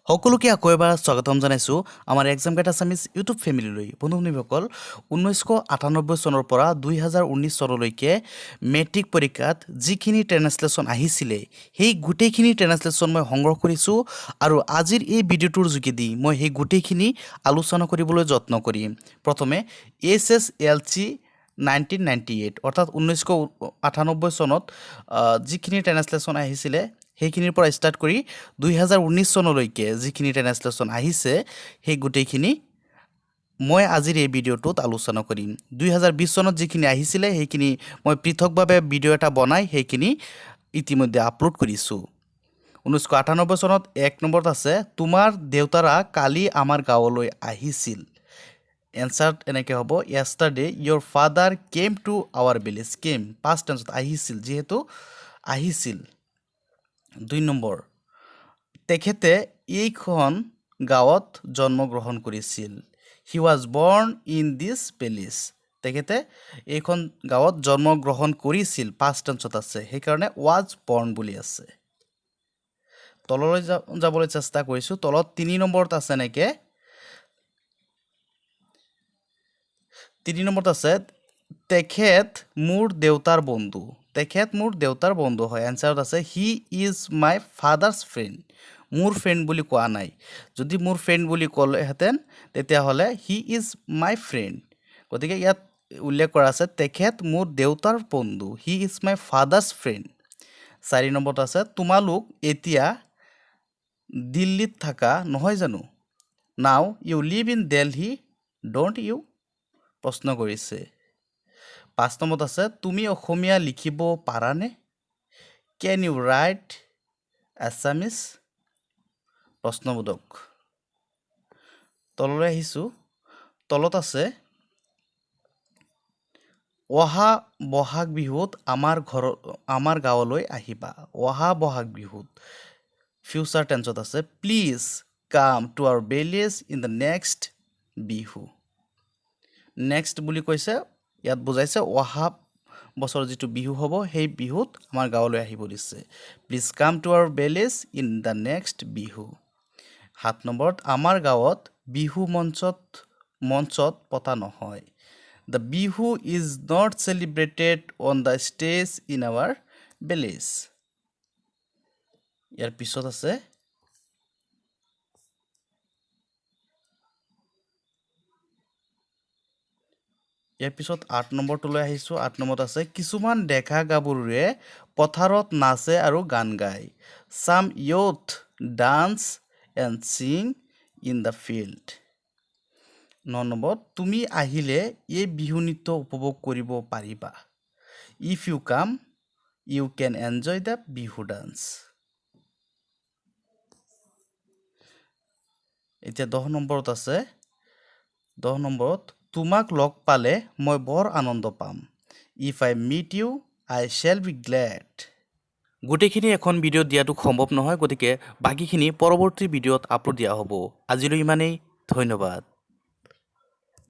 সকলোকে আকৌ এবাৰ স্বাগতম জনাইছোঁ আমাৰ এক্সাম গেট আছামিজ ইউটিউব ফেমিলিলৈ। বন্ধু-বান্ধৱীসকল 1998 চনৰ পৰা 2019 চনলৈকে মেট্ৰিক পৰীক্ষাত যিখিনি ট্ৰান্সলেশ্যন আহিছিলে সেই গোটেইখিনি ট্ৰান্সলেশ্যন মই সংগ্ৰহ কৰিছোঁ আৰু আজিৰ এই ভিডিঅ'টোৰ যোগেদি মই সেই গোটেইখিনি আলোচনা কৰিবলৈ যত্ন কৰিম। প্ৰথমে SSLC 1998 অৰ্থাৎ 1998 চনত যিখিনি ট্ৰান্সলেশ্যন আহিছিলে সেইখিনিৰ পৰা ষ্টাৰ্ট কৰি 2019 চনলৈকে যিখিনি ট্ৰান্সলেশ্যন আহিছে সেই গোটেইখিনি মই আজিৰ এই ভিডিঅ'টোত আলোচনা কৰিম। 2020 চনত যিখিনি আহিছিলে সেইখিনি মই পৃথকভাৱে ভিডিঅ' এটা বনাই সেইখিনি ইতিমধ্যে আপলোড কৰিছোঁ। 1998 চনত 1 নম্বৰত আছে তোমাৰ দেউতাৰা কালি আমাৰ গাঁৱলৈ আহিছিল। এনসাৰ এনেকৈ হ'ব yesterday your father came to our village। came past tense আহিছিল, যেহেতু আহিছিল। 2 নম্বৰ তেখেতে এইখন গাঁৱত জন্মগ্ৰহণ কৰিছিল। He was born in this village. তেখেতে এইখন গাঁৱত জন্মগ্ৰহণ কৰিছিল, পাষ্ট টেন্সত আছে, সেইকাৰণে ৱাজ বৰ্ন বুলি আছে। তললৈ যাবলৈ চেষ্টা কৰিছোঁ। তলত 3 নম্বৰত আছে এনেকৈ 3 নম্বৰত আছে তেখেত মোৰ দেউতাৰ বন্ধু। তেখেত মোৰ দেউতাৰ বন্ধু হয়। এনচাৰত আছে he is my father's friend. মোৰ ফ্ৰেণ্ড বুলি কোৱা নাই। যদি মোৰ ফ্ৰেণ্ড বুলি ক'লেহেঁতেন তেতিয়াহ'লে হি ইজ মাই ফ্ৰেণ্ড। গতিকে ইয়াত উল্লেখ কৰা আছে তেখেত মোৰ দেউতাৰ বন্ধু। He is my father's friend. 4 নম্বৰত আছে তোমালোক এতিয়া দিল্লীত থাকা নহয় জানো? Now you live in Delhi don't you? প্ৰশ্ন কৰিছে। 5 নম্বৰত আছে তুমি অসমীয়া লিখিব পাৰানে? Can you write Assamese? প্ৰশ্নবোধক। তললৈ আহিছোঁ। তলত আছে অহা বহাগ বিহুত আমাৰ গাঁৱলৈ আহিবা। অহা বহাগ বিহুত ফিউচাৰ টেন্সত আছে please come to our village in the next Bihu. Next বুলি কৈছে, ইয়াত বুজাইছে অহা বছৰ যিটো বিহু হ'ব সেই বিহুত আমাৰ গাঁৱলৈ আহিব দিছে। Please come to our village in the next Bihu. 7 নম্বৰত আমাৰ গাঁৱত বিহু মঞ্চত পতা নহয়। The Bihu is not celebrated on the stage in our village. ইয়াৰ পিছত আছে ইয়াৰ পিছত 8 নম্বৰটোলৈ আহিছোঁ। 8 নম্বৰত আছে কিছুমান ডেকা গাভৰুৱে পথাৰত নাচে আৰু গান গায়। Some youth dance and sing in the field. 9 নম্বৰত তুমি আহিলে এই বিহু নৃত্য উপভোগ কৰিব পাৰিবা। If you come you can enjoy the Bihu dance. এতিয়া 10 নম্বৰত আছে 10 নম্বৰত তোমাক লগ পালে মই বৰ আনন্দ পাম। If I meet you I shall be glad. গোটেইখিনি এখন ভিডিঅ'ত দিয়াটো সম্ভৱ নহয়, গতিকে বাকীখিনি পৰৱৰ্তী ভিডিঅ'ত আপলোড দিয়া হ'ব। আজিলৈ ইমানেই। ধন্যবাদ।